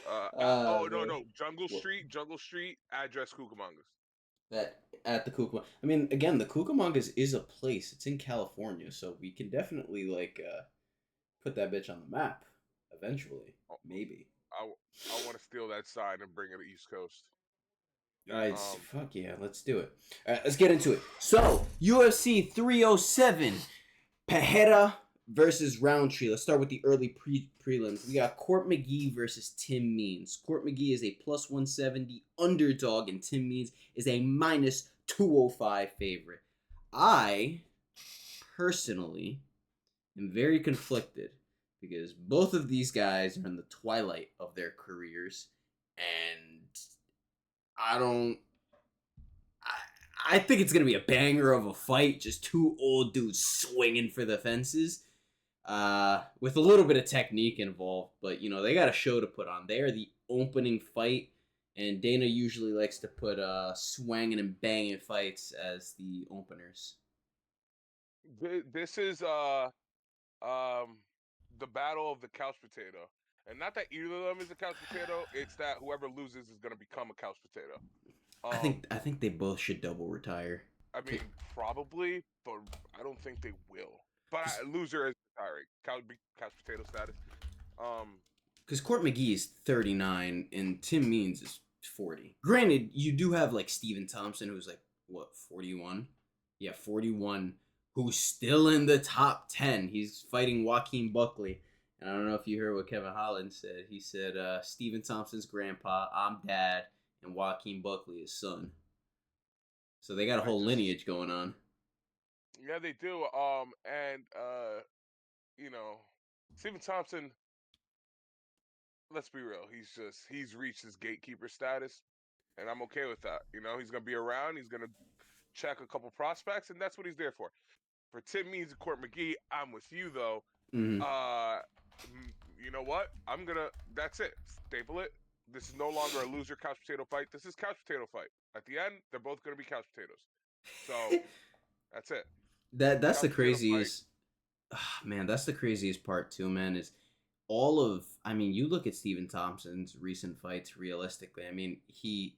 No, Man. Well, Jungle Street, address Cucamongas. that at the Cucamonga. I mean, again, the Cucamongas is a place. It's in California, so we can definitely put that bitch on the map eventually. Oh, Maybe. I want to steal that sign and bring it to East Coast. Um, Fuck yeah, let's do it. All right, let's get into it. So UFC 307, Pajeda versus Roundtree. Let's start with the early prelims. We got Court McGee versus Tim Means. Court McGee is a plus 170 underdog, and Tim Means is a minus 205 favorite. I personally am very conflicted because both of these guys are in the twilight of their careers, and I don't. I think it's gonna be a banger of a fight. Just two old dudes swinging for the fences, with a little bit of technique involved. But you know they got a show to put on. They are the opening fight, and Dana usually likes to put swanging and banging fights as the openers. this is um the battle of the couch potato, and not that either of them is a couch potato. It's that whoever loses is gonna become a couch potato. I think they both should double retire. I mean, probably, but I don't think they will. But Because loser is retiring. Couch potato status. Um, Court McGee is 39 and Tim Means is 40. Granted, you do have like Steven Thompson, who's like, what, 41? Yeah, 41, who's still in the top 10. He's fighting Joaquin Buckley. And I don't know if you heard what Kevin Holland said. He said, Steven Thompson's grandpa, I'm dad, and Joaquin Buckley is son. So they got a I whole just lineage going on. yeah, they do. And you know, Stephen Thompson. Let's be real. He's reached his gatekeeper status, and I'm okay with that. He's gonna be around. He's gonna check a couple prospects, and that's what he's there for. For Tim Means and Court McGee, I'm with you though. Mm-hmm. Uh, you know what? That's it. Staple it. This is no longer a loser couch potato fight. This is couch potato fight. At the end, they're both gonna be couch potatoes. So that's it. That's the Couch potato fight. craziest. Man, that's the craziest part too, man. Is all of I mean, you look at Steven Thompson's recent fights realistically. I mean, he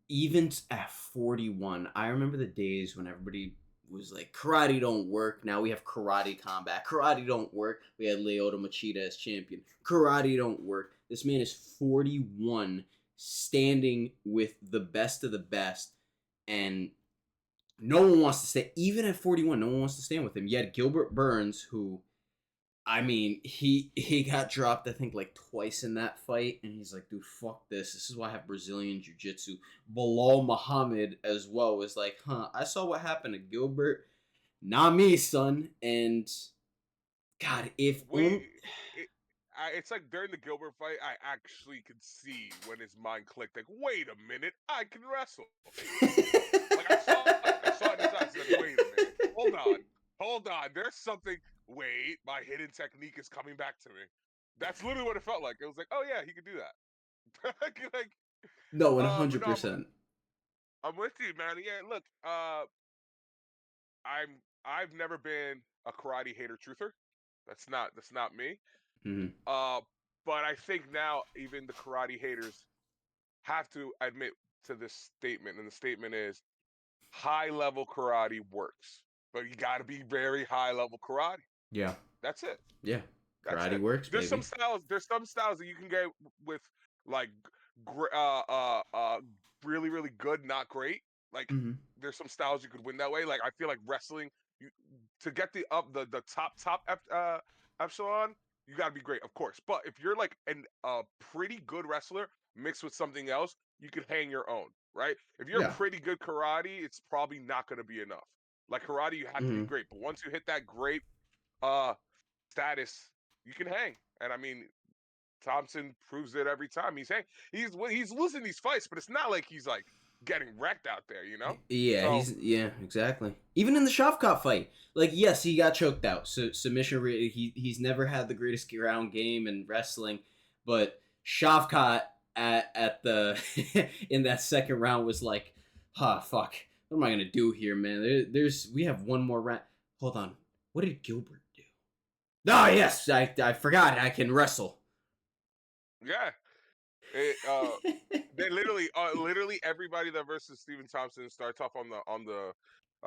even at 41, I remember the days when everybody was like, karate don't work. Now we have karate combat. Karate don't work. We had Lyoto Machida as champion. Karate don't work. This man is 41, standing with the best of the best, and no one wants to stay. Even at 41, no one wants to stand with him. Yet Gilbert Burns, who, I mean, he got dropped, I think, like twice in that fight, and he's like, dude, fuck this. This is why I have Brazilian Jiu-Jitsu. Bilal Muhammad as well was like, I saw what happened to Gilbert. Not me, son. And God, if We, it's like during the Gilbert fight, I actually could see when his mind clicked. Like, wait a minute, I can wrestle. Like I saw it in his eyes. Like, wait a minute, hold on. There's something. Wait, my hidden technique is coming back to me. That's literally what it felt like. It was like, oh yeah, he could do that. like, no, but no, 100%. I'm with you, man. Yeah, look, I've never been a karate hater truther. That's not me. Mm-hmm. Uh, but I think now even the karate haters have to admit to this statement, and the statement is high level karate works, but you got to be very high level karate. Yeah. That's it. Yeah. That's Karate it. works, There's some baby. styles. There's some styles that you can get with like gr- uh uh uh really really good, not great. Like Mm-hmm. there's some styles you could win that way. Like I feel like wrestling, you to get the top epsilon, you got to be great, of course. But if you're like a pretty good wrestler mixed with something else, you could hang your own, right? If you're Yeah. pretty good karate, it's probably not going to be enough. Like karate, you have to be Mm-hmm. great, but once you hit that great uh status, you can hang. And I mean, Thompson proves it every time. He's losing these fights, but it's not like he's like getting wrecked out there, you know. Yeah, So exactly. Even in the Shavkat fight, like yes, he got choked out. So submission. He's never had the greatest ground game in wrestling, but Shavkat at the in that second round was like, fuck. What am I gonna do here, man? We have one more round. Hold on. What did Gilbert do? Oh yes, I forgot. I can wrestle. yeah, It, they literally everybody that versus Stephen Thompson starts off on the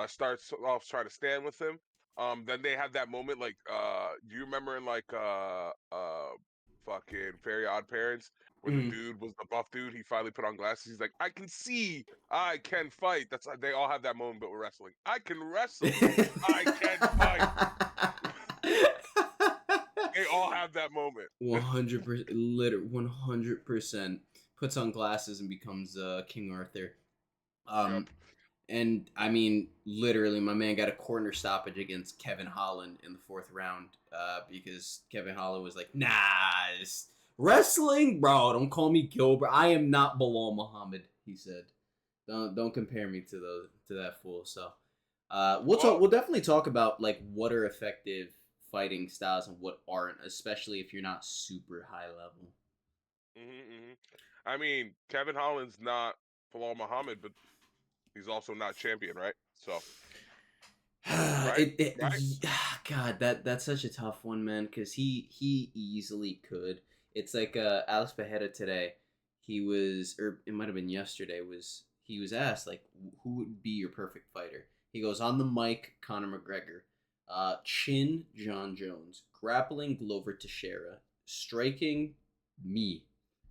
starts off trying to stand with him. Then they have that moment like do you remember in like fucking Very Odd Parents where the Mhm. dude was the buff dude? He finally put on glasses. He's like, I can see, I can fight. That's they all have that moment, but with wrestling. I can wrestle. I can fight. They all have that moment. 100%, literally 100% puts on glasses and becomes King Arthur. Yep. Um, and I mean, literally, my man got a corner stoppage against Kevin Holland in the fourth round because Kevin Holland was like, "Nah, it's wrestling, bro. Don't call me Gilbert. I am not Bilal Muhammad." He said, "Don't compare me to that fool." So, we'll talk. Well, We'll definitely talk about like what are effective fighting styles and what aren't, especially if you're not super high level. I mean, Kevin Holland's not Bilal Muhammad, but he's also not champion, right? So, right, right. God, that's such a tough one, man, because he easily could. It's like Alex Pajeda today. He was, or it might have been yesterday. Was he was asked like, who would be your perfect fighter? He goes on the mic, Conor McGregor, chin, John Jones, grappling, Glover Teixeira, striking, me,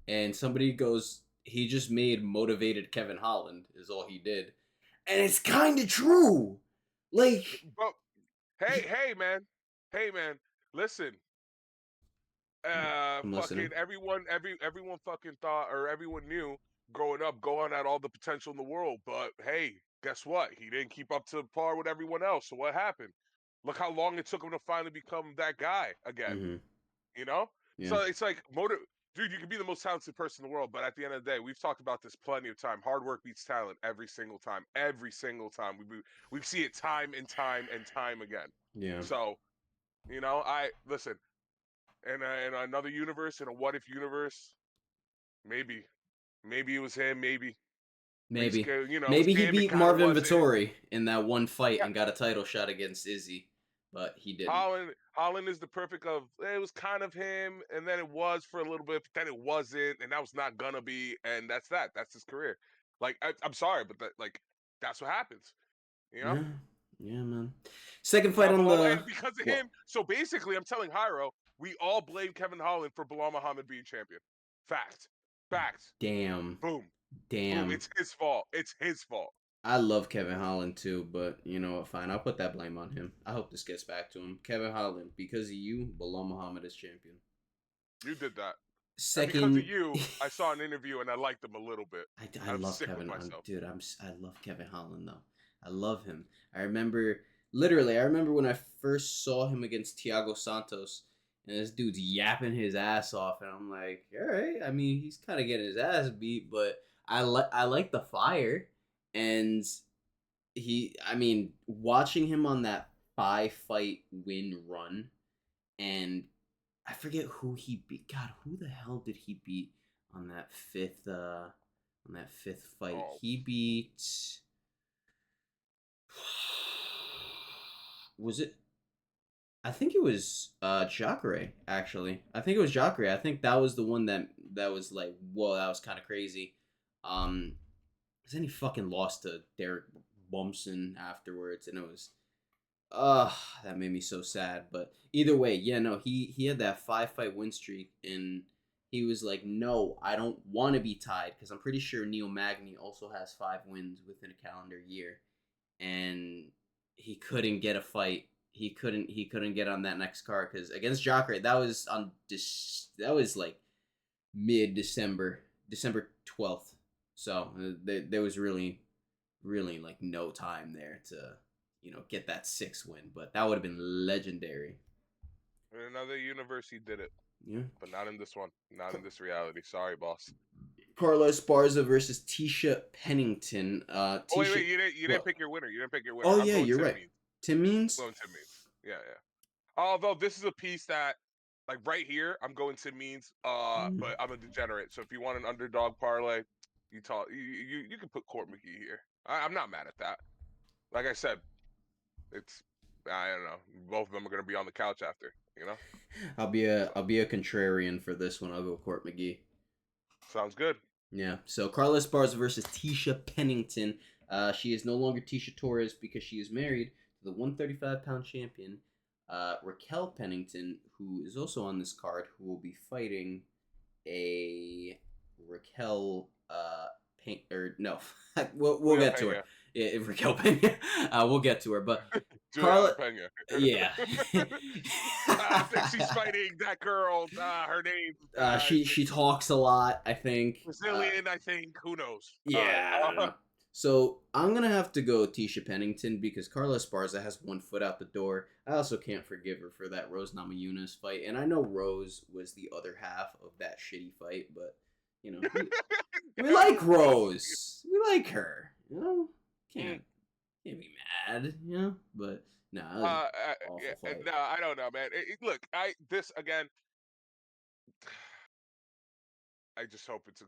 and somebody goes, he just made motivated Kevin Holland is all he did, and it's kind of true. Like, But hey man, listen. I'm Fucking listening. everyone fucking thought or everyone knew growing up, Gohan had all the potential in the world. But hey, guess what? He didn't keep up to par with everyone else. So what happened? Look how long it took him to finally become that guy again. Mm-hmm. You know? Yeah. So it's like dude, you can be the most talented person in the world, but at the end of the day, we've talked about this plenty of time. Hard work beats talent every single time. Every single time. We see it time and time and time again. Yeah. So, I listen, in another universe, in a what if universe, maybe. Maybe it was him, maybe. Maybe. His Maybe he gambit beat kind of Marvin wasn't. Vittori in that one fight Yeah, and got a title shot against Izzy, but he didn't. Holland is the perfect of it was kind of him, and then it was for a little bit, but then it wasn't, and that was not gonna be, and that's that. That's his career. Like I'm sorry, but that's what happens, you know. Yeah. Yeah, man. Second fight on Bilal, the and because of what? him, so basically, I'm telling Jairo, we all blame Kevin Holland for Bilal Muhammad being champion. Fact, fact. Damn. Boom, boom. Damn. It's his fault. It's his fault. I love Kevin Holland too, but you know what? Fine, I'll put that blame on him. I hope this gets back to him. Kevin Holland, because of you, Bilal Muhammad is champion. You did that. And because of Second, you, I saw an interview and I liked him a little bit. I I'm love sick with Kevin. myself. Dude, I love Kevin Holland though. I love him. I remember literally. I remember when I first saw him against Thiago Santos, and this dude's yapping his ass off, and I'm like, all right. I mean, he's kind of getting his ass beat, but I like the fire, and he. I mean, watching him on that 5 fight win run, and I forget who he beat. God, who the hell did he beat on that fifth? On that fifth fight, Oh, he beat. Was it? I think it was Jacare. Actually, I think it was Jacare. I think that was the one that was like, whoa, that was kind of crazy. Um, because then he fucking lost to Derek Bumpson afterwards, and it was that made me so sad. But either way, yeah, no, he had that 5 fight win streak, and he was like, no, I don't want to be tied because I'm pretty sure Neil Magny also has 5 wins within a calendar year, and he couldn't get a fight. He couldn't get on that next card because against Jacare, that was like mid December, December 12th. So there was really like no time there to get that 6 win, but that would have been legendary. in another universe, he did it, Yeah. but not in this one. Not in this reality. Sorry, boss. Carla Esparza versus Tisha Pennington. Oh wait, Tisha, you didn't what? pick your winner. You didn't pick your winner. Oh I'm yeah, going you're Tim right. Means. Tim I'm Means. going Tim Means. Yeah, yeah. Although this is a piece that, like right here, I'm going Tim Means. Mm. But I'm a degenerate. So if you want an underdog parlay, you can put Court McGee here. I'm not mad at that. Like I said, it's I don't know. Both of them are gonna be on the couch after. I'll be a So I'll be a contrarian for this one. I'll go Court McGee. Sounds good. Yeah. So Carla Esparza versus Tisha Pennington. She is no longer Tisha Torres because she is married to the 135-pound champion, Raquel Pennington, who is also on this card, who will be fighting a Raquel or no, we'll Real get to her. Pena. Yeah, Raquel Pena. We'll get to her, but Juliana Carla, Pena. yeah. I think she's fighting that girl. Her name. She talks a lot, I think. Brazilian, I think. Who knows? All right. Yeah, I don't know. So I'm gonna have to go Tisha Pennington because Carla Esparza has one foot out the door. I also can't forgive her for that Rose Namajunas fight, and I know Rose was the other half of that shitty fight, but you know we like Rose, we like her. You know, can't be mad, you know. But no, that was an awful fight. no, I don't know, man. Look, this again. I just hope it's a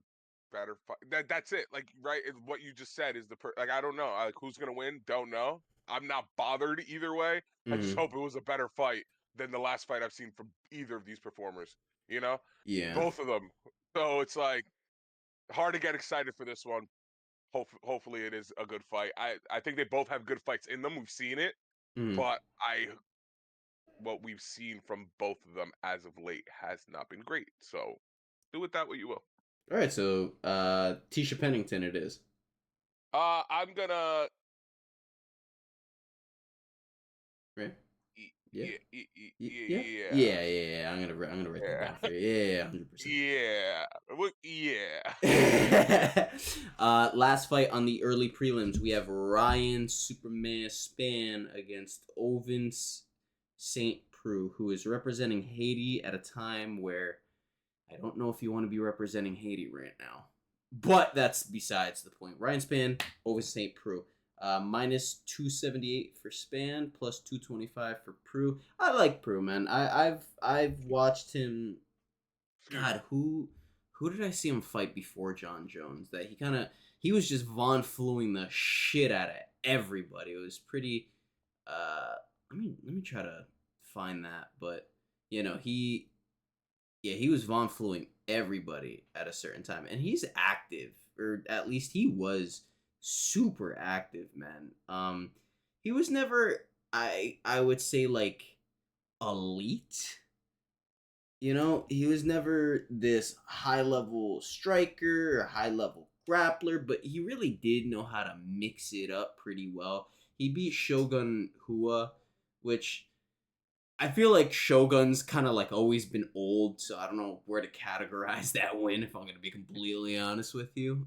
better fight. That's it. Like, right? What you just said is like. I don't know. Like, who's gonna win? Don't know. I'm not bothered either way. I just Mm-hmm. hope it was a better fight than the last fight I've seen from either of these performers. You know, Yeah. both of them. So it's like hard to get excited for this one. Hopefully, it is a good fight. I think they both have good fights in them. We've seen it, Mm-hmm. but what we've seen from both of them as of late has not been great. So do with that what you will. All right, so Tisha Pennington, it is. I'm gonna. Right. Yeah. Yeah. I'm gonna write that down for you. Yeah, 100%. Yeah. Last fight on the early prelims, we have Ryan Superman Span against Ovin St. Preux, who is representing Haiti at a time where I don't know if you want to be representing Haiti right now, but that's besides the point. Ryan Span over St. Preux. Minus 278 for Span, plus 225 for Prue. I like Prue, man. I've watched him. God, who did I see him fight before John Jones? That he was just Von Fluing the shit out of everybody. It was pretty. Let me try to find that, but he was Von Fluing everybody at a certain time, and he's active, or at least he was super active, man. He was never, I would say, like, elite. He was never this high level striker or high level grappler, but he really did know how to mix it up pretty well. He beat Shogun Hua, which I feel like Shogun's kind of like always been old, so I don't know where to categorize that win, if I'm gonna be completely honest with you.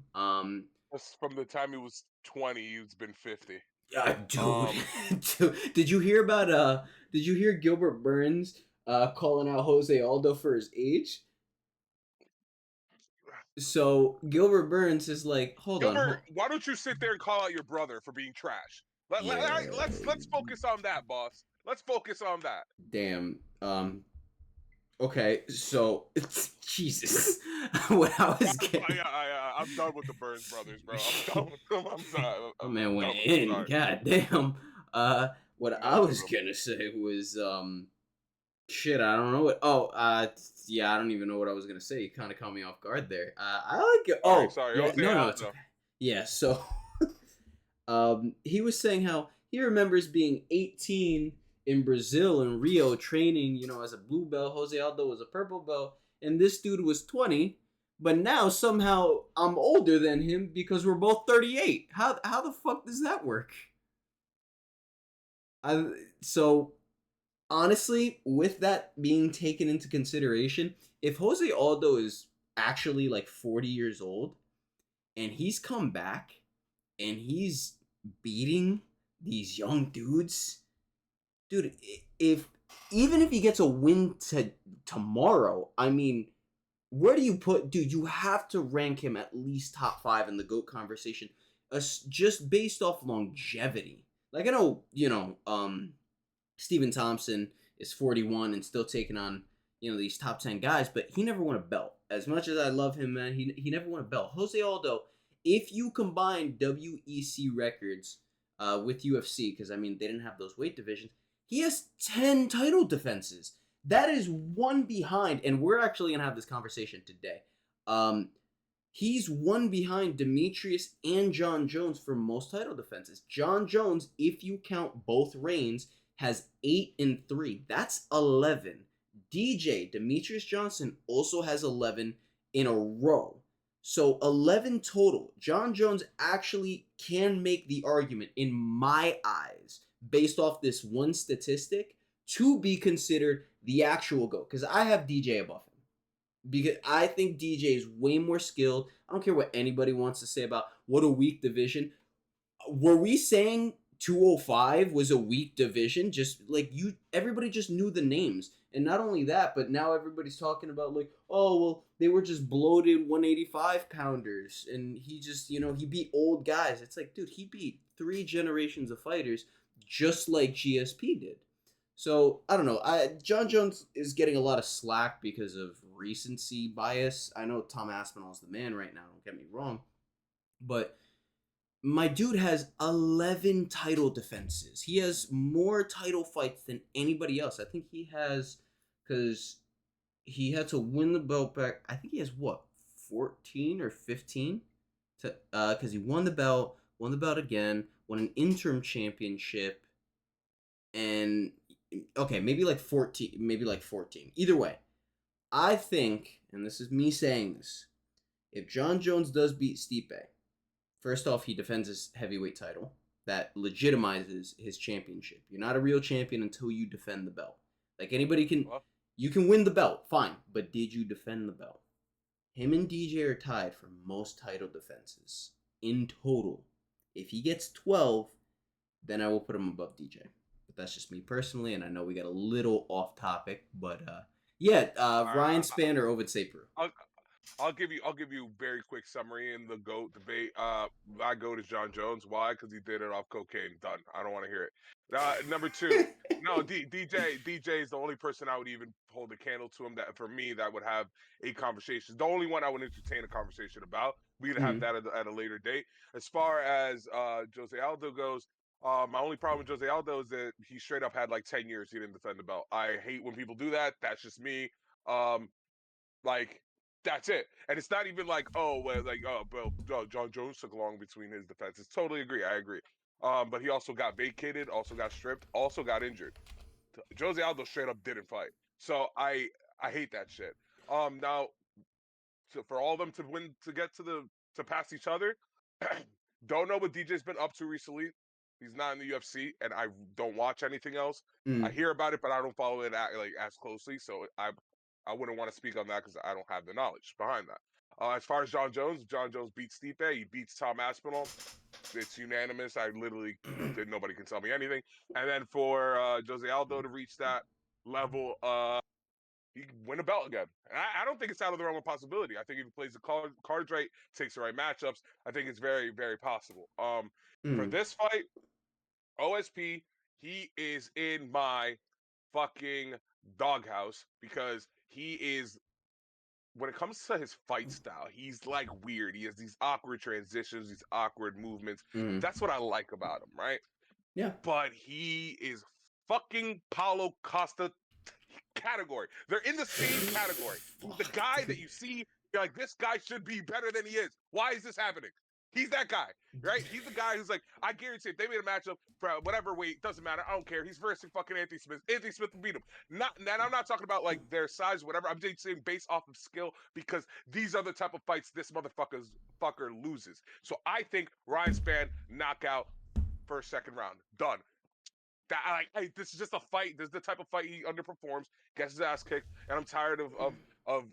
From the time he was 20, he's been 50. Dude, did you hear about did you hear Gilbert Burns calling out Jose Aldo for his age? So Gilbert Burns is like, hold on, Gilbert, why don't you sit there and call out your brother for being trash? yeah, Let's focus on that, boss. Let's focus on that. damn. Okay, so Jesus, what I was getting. I'm done with the Burns brothers, bro. I'm done with them. I'm sorry. Oh man, went done with them. in. Sorry. God damn. What I'm I done with was them. gonna say was shit. I don't know what. Oh, yeah, I don't even know what I was gonna say. You kind of caught me off guard there. I like it. Oh, Sorry. yeah, Jose no, it's Aldo. okay. Yeah, so he was saying how he remembers being 18 in Brazil in Rio training, as a blue belt. Jose Aldo was a purple belt, and this dude was 20. But now somehow I'm older than him because we're both 38. How the fuck does that work? So honestly, with that being taken into consideration, if Jose Aldo is actually like 40 years old and he's come back and he's beating these young dudes, dude, even if he gets a win tomorrow, I mean, where do you put, dude? You have to rank him at least top 5 in the GOAT conversation, just based off longevity. Like, I know, Stephen Thompson is 41 and still taking on, these top 10 guys, but he never won a belt. As much as I love him, man, he never won a belt. Jose Aldo, if you combine WEC records with UFC, because, they didn't have those weight divisions, he has 10 title defenses. That is one behind, and we're actually going to have this conversation today. He's one behind Demetrius and John Jones for most title defenses. John Jones, if you count both reigns, has 8 and 3. That's 11. DJ Demetrius Johnson also has 11 in a row. So 11 total. John Jones actually can make the argument, in my eyes, based off this one statistic, to be considered the actual GOAT. Because I have DJ above him. Because I think DJ is way more skilled. I don't care what anybody wants to say about what a weak division. Were we saying 205 was a weak division? Just like everybody just knew the names. And not only that, but now everybody's talking about like, oh, well, they were just bloated 185 pounders. And he just, he beat old guys. It's like, dude, he beat 3 generations of fighters just like GSP did. So I don't know. John Jones is getting a lot of slack because of recency bias. I know Tom Aspinall is the man right now. Don't get me wrong, but my dude has 11 title defenses. He has more title fights than anybody else. I think he has, because he had to win the belt back. I think he has 14 or 15, because he won the belt again, won an interim championship, and okay, maybe like 14. Either way, I think, and this is me saying this, if John Jones does beat Stipe, first off, he defends his heavyweight title. That legitimizes his championship. You're not a real champion until you defend the belt. Like you can win the belt, fine, but did you defend the belt? Him and DJ are tied for most title defenses in total. If he gets 12, then I will put him above DJ. That's just me personally, and I know we got a little off topic, but Ryan Spann or Ovid Sapir. I'll give you very quick summary in the GOAT debate. My GOAT is John Jones. Why? Because he did it off cocaine. Done. I don't want to hear it. Number 2, no, DJ is the only person I would even hold a candle to him that for me that would have a conversation. The only one I would entertain a conversation about. We'd have that at a later date. As far as Jose Aldo goes, my only problem with Jose Aldo is that he straight up had like 10 years he didn't defend the belt. I hate when people do that. That's just me. Like, that's it. And it's not even like, John Jones took long between his defenses. Totally agree. I agree. But he also got vacated, also got stripped, also got injured. Jose Aldo straight up didn't fight. So I hate that shit. Now, for all of them to win, to pass each other, don't know what DJ's been up to recently. He's not in the UFC, and I don't watch anything else. I hear about it, but I don't follow it as closely. So I wouldn't want to speak on that because I don't have the knowledge behind that. As far as John Jones beats Stipe. He beats Tom Aspinall. It's unanimous. Nobody can tell me anything. And then for Jose Aldo to reach that level, he can win a belt again. And I don't think it's out of the realm of possibility. I think if he plays the cards right, takes the right matchups, I think it's very, very possible. For this fight, OSP, he is in my fucking doghouse because he is, when it comes to his fight style, he's like weird. He has these awkward transitions, these awkward movements. That's what I like about him, right? Yeah. But he is fucking Paulo Costa category. They're in the same category. The guy that you see, you're like, this guy should be better than he is. Why is this happening? He's that guy, right? He's the guy who's like, I guarantee if they made a matchup for whatever weight, doesn't matter. I don't care. He's versing fucking Anthony Smith. Anthony Smith will beat him. I'm not talking about like their size, whatever. I'm just saying based off of skill because these are the type of fights this fucker loses. So I think Ryan Spann knockout first, second round, done. This is just a fight. This is the type of fight he underperforms, gets his ass kicked, and I'm tired of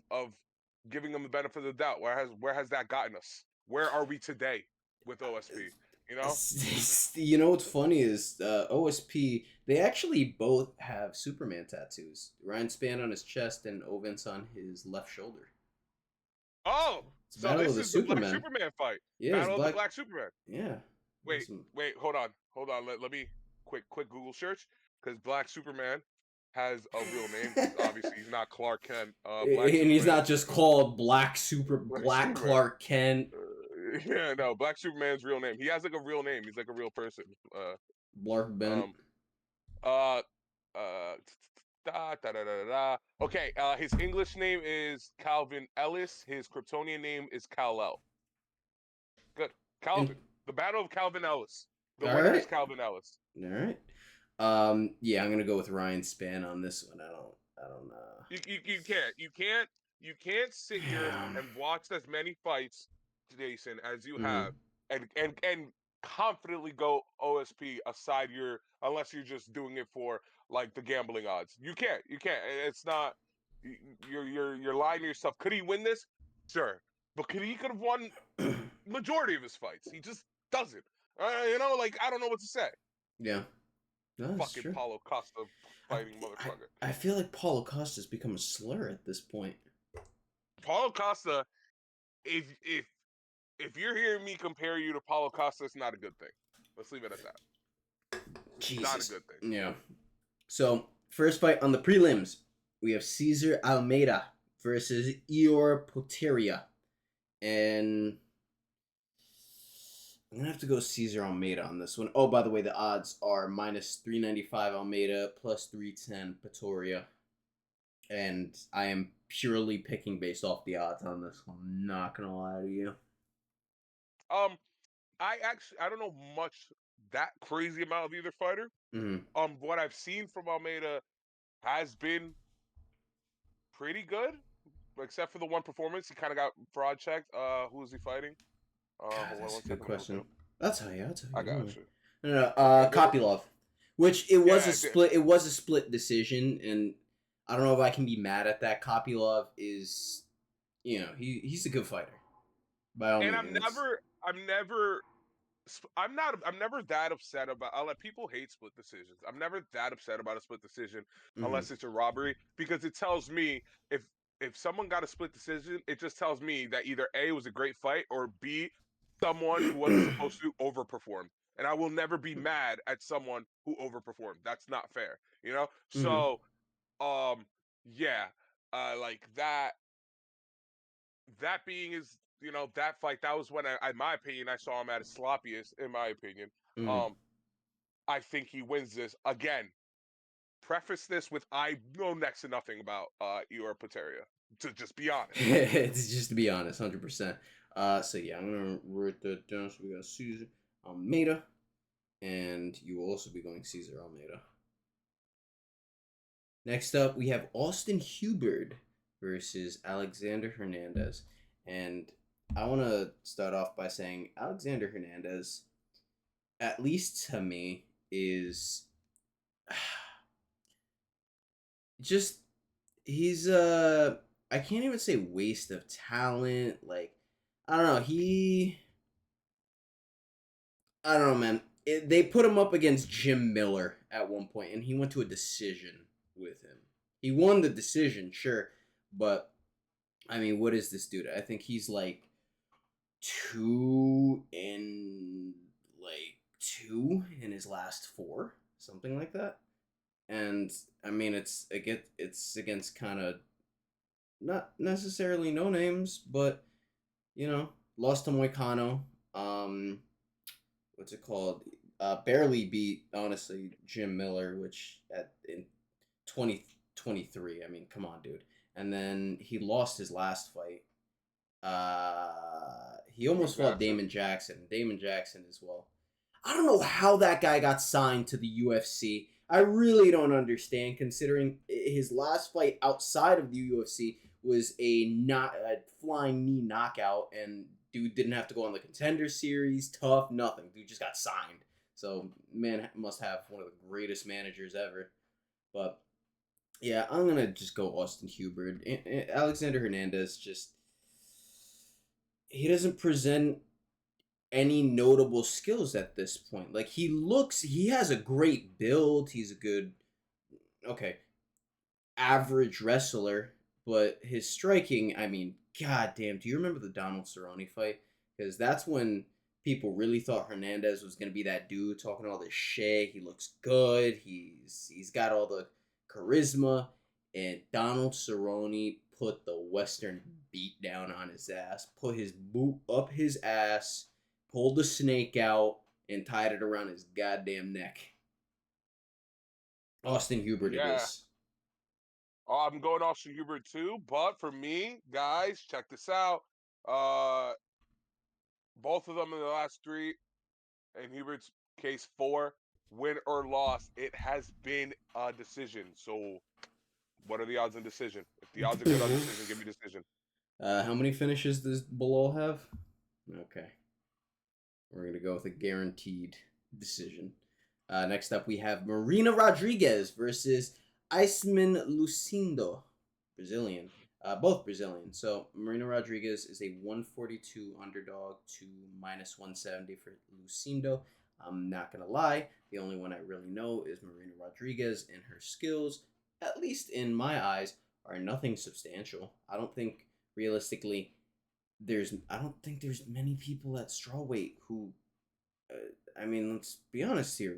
giving him the benefit of the doubt. Where has that gotten us? Where are we today with OSP? You know? You know what's funny is OSP, they actually both have Superman tattoos. Ryan Spann on his chest and Ovince on his left shoulder. Oh, so this is the Black Superman fight. Yeah, Battle of the Black Superman. Yeah. Wait, hold on. Let me quick Google search because Black Superman has a real name. Obviously, he's not Clark Kent. And he's not just called Black Clark Kent. Yeah, no, Black Superman's real name. He has like a real name. He's like a real person. Blark Bent. Da, da, da, da, da, da. Okay, his English name is Calvin Ellis. His Kryptonian name is Kal-El. Good. And, Calvin. The Battle of Calvin Ellis. The all winner is right. Calvin Ellis. All right. Yeah, I'm gonna go with Ryan Span on this one. I don't know. You can't sit here Yeah. and watch as many fights, Jason, as you Mm, have, and confidently go OSP aside unless you're just doing it for like the gambling odds. You can't. It's not. You're lying to yourself. Could he win this? Sure, but could have won majority of his fights. He just doesn't. Like I don't know what to say. yeah. No, that's Fucking true. Paulo Costa I, fighting motherfucker. I feel like Paulo Costa's become a slur at this point. Paulo Costa, if you're hearing me compare you to Paulo Costa, it's not a good thing. Let's leave it at that. Not a Jesus. good thing. Yeah. So, first fight on the prelims, we have Cesar Almeida versus Ior Poteria. And I'm going to have to go Cesar Almeida on this one. Oh, by the way, the odds are minus 395 Almeida, plus 310 Poteria. And I am purely picking based off the odds on this one. I'm not going to lie to you. I don't know much that crazy amount of either fighter. Mm-hmm. What I've seen from Almeida has been pretty good, except for the one performance. He kind of got fraud checked. Who is he fighting? God, Hold on that's one a good second. Let me look it question. up. I'll tell you. I Don't got worry. you. No, Okay, Kopylov, which it was yeah, a split. It was a split decision, and I don't know if I can be mad at that. Kopylov is, he's a good fighter, by all and means. I'm never that upset about. I'll let people hate split decisions. I'm never that upset about a split decision Mm-hmm. unless it's a robbery because it tells me if someone got a split decision, it just tells me that either A was a great fight or B someone who wasn't supposed to overperformed. And I will never be mad at someone who overperformed. That's not fair, you know? Mm-hmm. So, yeah, like that being is that fight that was when in my opinion I saw him at his sloppiest in my opinion. Mm-hmm. um I think he wins this again. Preface this with I know next to nothing about Eor Pateria, to just be honest. It's just to be honest, 100%. So yeah, I'm gonna write that down. So we got Cesar Almeida, and you will also be going Cesar Almeida. Next up, we have Austin Hubert versus Alexander Hernandez. And I want to start off by saying Alexander Hernandez, at least to me, is just, he's I can't even say waste of talent. Like, I don't know. I don't know, man. They put him up against Jim Miller at one point, and he went to a decision with him. He won the decision, sure, but I mean, what is this dude? I think he's like 2 in his last 4, something like that. And I mean, it's against kind of not necessarily no names, but lost to Moicano. What's it called? Barely beat, honestly, Jim Miller, which in 2023. I mean, come on, dude. And then he lost his last fight. He almost fought Damon Jackson. Damon Jackson as well. I don't know how that guy got signed to the UFC. I really don't understand, considering his last fight outside of the UFC was a flying knee knockout, and dude didn't have to go on the Contender Series, tough, nothing. Dude just got signed. So, man must have one of the greatest managers ever. But, yeah, I'm going to just go Austin Hubert. Alexander Hernandez he doesn't present any notable skills at this point. Like, he has a great build. He's a good, average wrestler, but his striking, I mean, goddamn, do you remember the Donald Cerrone fight? Because that's when people really thought Hernandez was gonna be that dude talking all this shit. He looks good. He's got all the charisma, and Donald Cerrone put the Western beat down on his ass, put his boot up his ass, pulled the snake out, and tied it around his goddamn neck. Austin Hubert, it Yeah, is. I'm going also Hubert too, but for me, guys, check this out. Uh, both of them in the last three, in Hubert's case, four, win or loss, it has been a decision. So, what are the odds on decision? If the odds are good on decision, give me decision. How many finishes does Bilal have? Okay. We're gonna go with a guaranteed decision. Next up, we have Marina Rodriguez versus Iceman Lucindo, Brazilian. Both Brazilian. So Marina Rodriguez is a 142 underdog to minus 170 for Lucindo. I'm not gonna lie, the only one I really know is Marina Rodriguez, and her skills, at least in my eyes, are nothing substantial. I don't think realistically I don't think there's many people at strawweight who I mean, let's be honest here.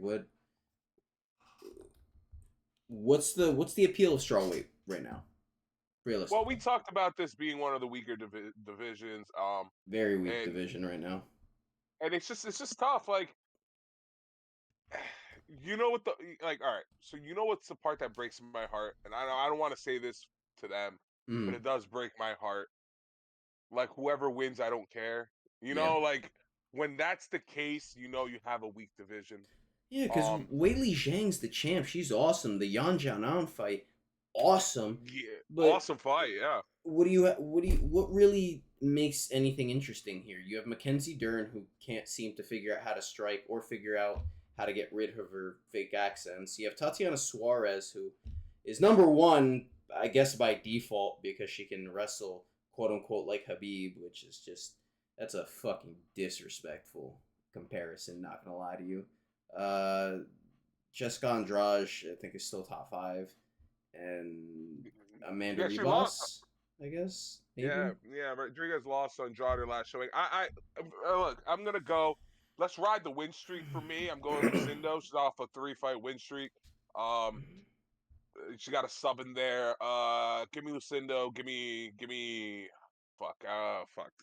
What's the appeal of strawweight right now? Well, we Realistically, talked about this being one of the weaker divisions, very weak and division right now. it's just tough. Like, you know what the like? All right, so you know what's the part that breaks my heart, and I don't want to say this to them, but Mm, it does break my heart. Like whoever wins, I don't care. yeah, Like when that's the case, you have a weak division. yeah, because Um, Weili Zhang's the champ. She's awesome. The Yan Jianan fight, awesome. yeah, But awesome fight, yeah. what really makes anything interesting here? You have Mackenzie Dern, who can't seem to figure out how to strike or figure out how to get rid of her fake accents. You have Tatiana Suarez, who is number one, I guess by default, because she can wrestle quote unquote like Habib, which is just that's a fucking disrespectful comparison. Not gonna lie to you. Uh, Jessica Andrade, I think, is still top five, and Amanda Yeah, she lost. Ribas, I guess, Yeah, maybe. yeah. Rodriguez lost on Andrade last showing. Look. I'm gonna go. Let's ride the win streak for me. I'm going Lucindo. She's off a 3-fight win streak. Um, she got a sub in there. Give me Lucindo. Give me. Fuck.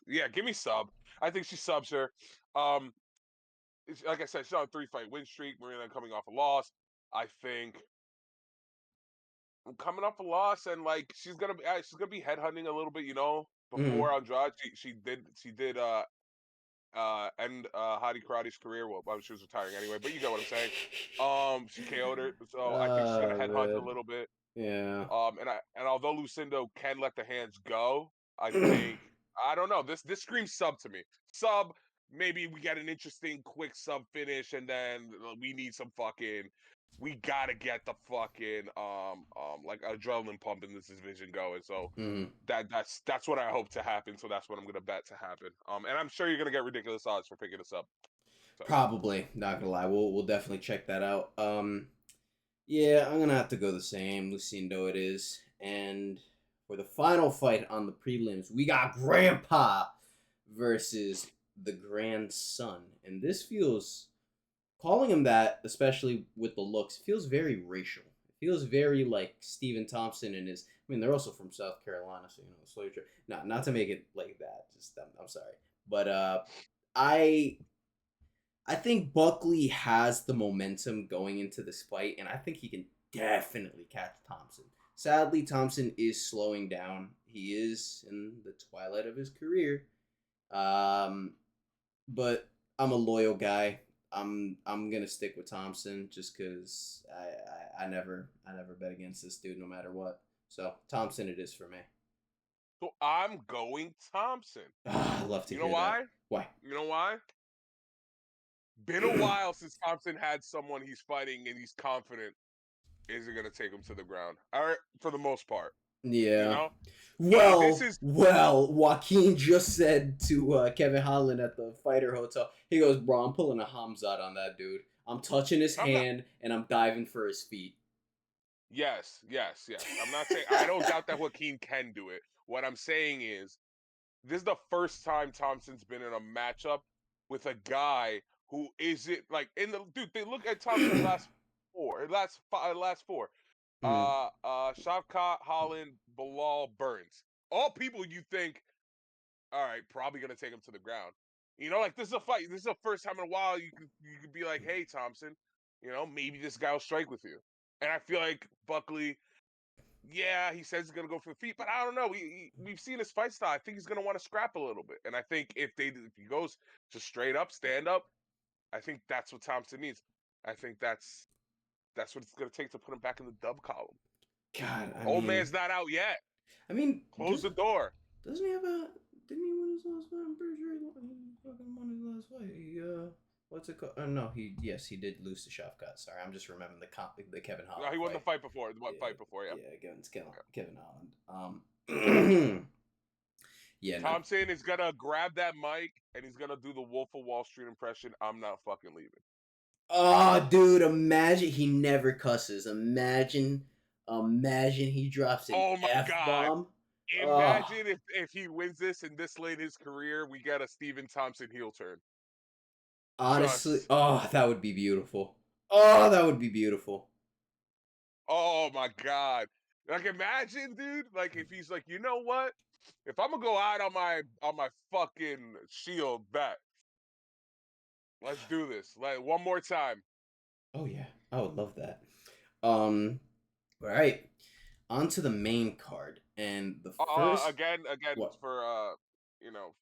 Yeah, give me sub. I think she subs her. Um, like I said, she's on a 3-fight win streak. Marina coming off a loss. I think coming off a loss, and like she's gonna be headhunting a little bit, Mm-hmm. before Andrade. She did end Hadi Karate's career. Well, she was retiring anyway, but you get what I'm saying. She KO'd her, so I think she's gonna Oh headhunt a man, little bit. yeah. And although Lucindo can let the hands go, I think I don't know. This screams sub to me. Sub. Maybe we get an interesting quick sub finish, and then we need some fucking. We gotta get the fucking like adrenaline pump in this division going. So mm, that's what I hope to happen. So that's what I'm gonna bet to happen. And I'm sure you're gonna get ridiculous odds for picking this up. So probably not gonna lie. We'll definitely check that out. Yeah, I'm gonna have to go the same. Lucindo it is, and for the final fight on the prelims, we got Grandpa versus the grandson, and this feels calling him that, especially with the looks, feels very racial. It feels very like Stephen Thompson and his. I mean, they're also from South Carolina, so slave trade. Not to make it like that. Just I'm sorry, but I I think Buckley has the momentum going into this fight, and I think he can definitely catch Thompson. Sadly, Thompson is slowing down. He is in the twilight of his career. Um, but I'm a loyal guy. I'm gonna stick with Thompson just because I never bet against this dude no matter what. So Thompson it is for me. I'm going Thompson. I love to You know hear that. why? Why? You know why? Been a while since Thompson had someone he's fighting and he's confident isn't gonna take him to the ground. All right, for the most part, you Yeah. know. This Well, is well, Joaquin just said to Kevin Holland at the fighter hotel, he goes, "Bro, I'm pulling a Hamzat on that dude. I'm touching his I'm not. hand and I'm diving for his feet." Yes. I'm not saying I don't doubt that Joaquin can do it. What I'm saying is this is the first time Thompson's been in a matchup with a guy who isn't like in the dude. They look at Thompson's last four. Mm, Shavkat, Holland, Bilal, Burns. All people you think, all right, probably gonna take him to the ground. Like this is a fight. This is the first time in a while you could be like, hey Thompson, maybe this guy will strike with you. And I feel like Buckley yeah, he says he's gonna go for the feet, but I don't know. We've seen his fight style. I think he's gonna want to scrap a little bit, and I think if he goes to straight up stand up, I think that's what Thompson needs. I think that's what it's gonna take to put him back in the dub column. God, Old man's not out yet. I mean, Close the door. doesn't he have a? Didn't he win his last fight? I'm pretty sure he fucking won his last fight. He what's it called? No, he did lose to Shafkat. Sorry, I'm just remembering the Kevin Holland. No, he won fight. the fight before. Fight before? Yeah. Yeah, against Kevin Holland. Yeah, no. Thompson is gonna grab that mic and he's gonna do the Wolf of Wall Street impression. I'm not fucking leaving. Oh, dude, imagine he never cusses. Imagine he drops an Oh my F-bomb. God. Imagine if he wins this and this late in his career, we get a Stephen Thompson heel turn. Honestly, that would be beautiful. Oh, that would be beautiful. Oh my God. Like imagine, dude, like if he's like, you know what? If I'm gonna go out on my fucking shield bet, let's do this. Like one more time. Oh yeah, I would love that. All right, on to the main card, and the first again what? for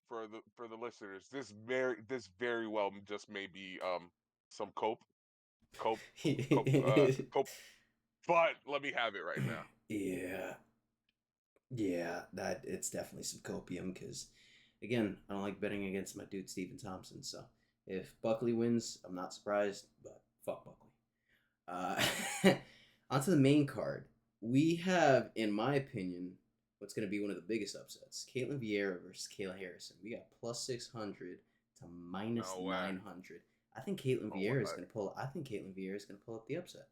for the listeners, this very well just may be some cope, cope, cope. But let me have it right now. Yeah, that it's definitely some copium because, again, I don't like betting against my dude Stephen Thompson. So if Buckley wins, I'm not surprised, but fuck Buckley. Onto the main card, we have, in my opinion, what's going to be one of the biggest upsets: Caitlin Vieira versus Kayla Harrison. We got plus 600 to minus 900. I think Caitlin Vieira is going to pull. I think Caitlin Vieira is going to pull up the upset.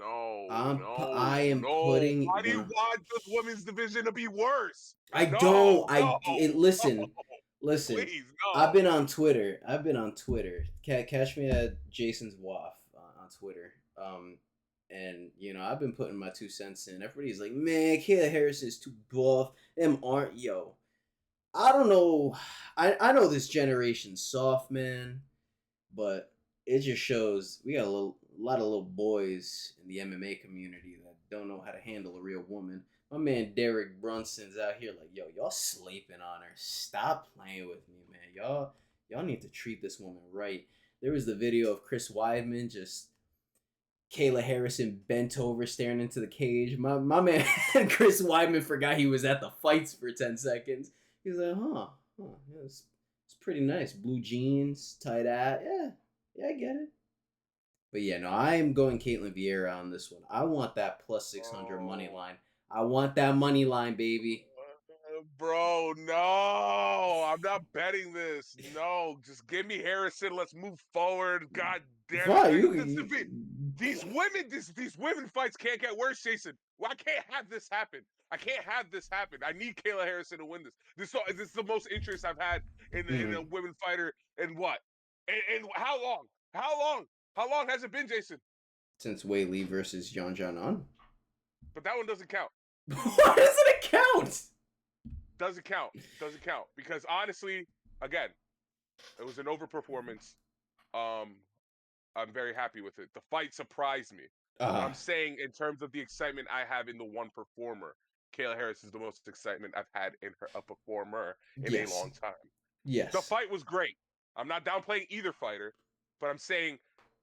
I am putting. Why do you want the women's division to be worse? I don't. Listen. Please, no. I've been on Twitter. Catch me at Jason's WAF on Twitter. And I've been putting my 2 cents in. Everybody's like, man, Kayla Harrison is too buff. Them aren't I don't know. I know this generation's soft, man, but it just shows we got a lot of little boys in the MMA community that don't know how to handle a real woman. My man Derek Brunson's out here like, y'all sleeping on her. Stop playing with me, man. Y'all need to treat this woman right. There was the video of Chris Weidman just Kayla Harrison bent over staring into the cage. My man Chris Weidman forgot he was at the fights for 10 seconds. He's like, yeah, it's pretty nice. Blue jeans, tight hat. Yeah, I get it. But yeah, no, I am going Caitlin Vieira on this one. I want that plus 600 money line. I want that money line, baby. Bro, no. I'm not betting this. No, just give me Harrison. Let's move forward. God damn it. These women fights can't get worse, Jason. Well, I can't have this happen. I need Kayla Harrison to win this. This is the most interest I've had in a women fighter in what? And how long? How long has it been, Jason? Since Wei Li versus Yan Jianan. But that one doesn't count. Why doesn't it count? Doesn't count because honestly, again, it was an overperformance. I'm very happy with it. The fight surprised me. I'm saying in terms of the excitement I have in the one performer, Kayla Harris is the most excitement I've had in a performer in a long time. Yes. The fight was great. I'm not downplaying either fighter, but I'm saying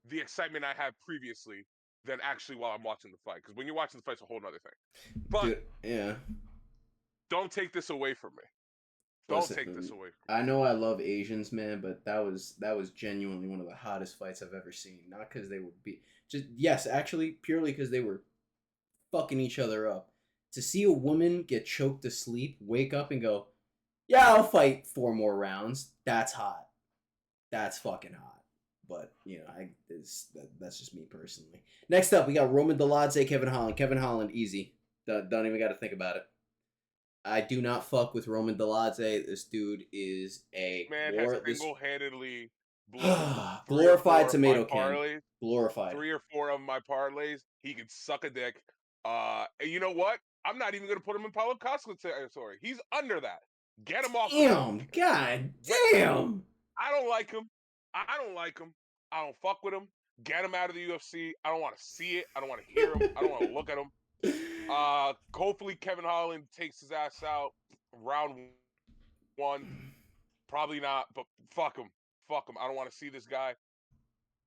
the excitement I had previously than actually while I'm watching the fight. Because when you're watching the fight, it's a whole other thing. But dude, yeah. Don't take this away from me. Don't take this away from me. I know I love Asians, man, but that was genuinely one of the hottest fights I've ever seen. Not because they would be actually purely because they were fucking each other up. To see a woman get choked to sleep, wake up and go, yeah, I'll fight 4 more rounds. That's hot. That's fucking hot. But, that's just me personally. Next up, we got Roman Dolidze, Kevin Holland. Kevin Holland, easy. Don't even got to think about it. I do not fuck with Roman Dolidze. This dude is a man has single-handedly glorified tomato can. Glorified. 3 or 4 of my parlays. He can suck a dick. And you know what? I'm not even gonna put him in Paulo Costa territory. He's under that. Get him off. Damn, god damn. I don't like him. I don't fuck with him. Get him out of the UFC. I don't want to see it. I don't want to hear him. I don't want to look at him. Hopefully Kevin Holland takes his ass out round 1. Probably not, but fuck him. Fuck him. I don't want to see this guy.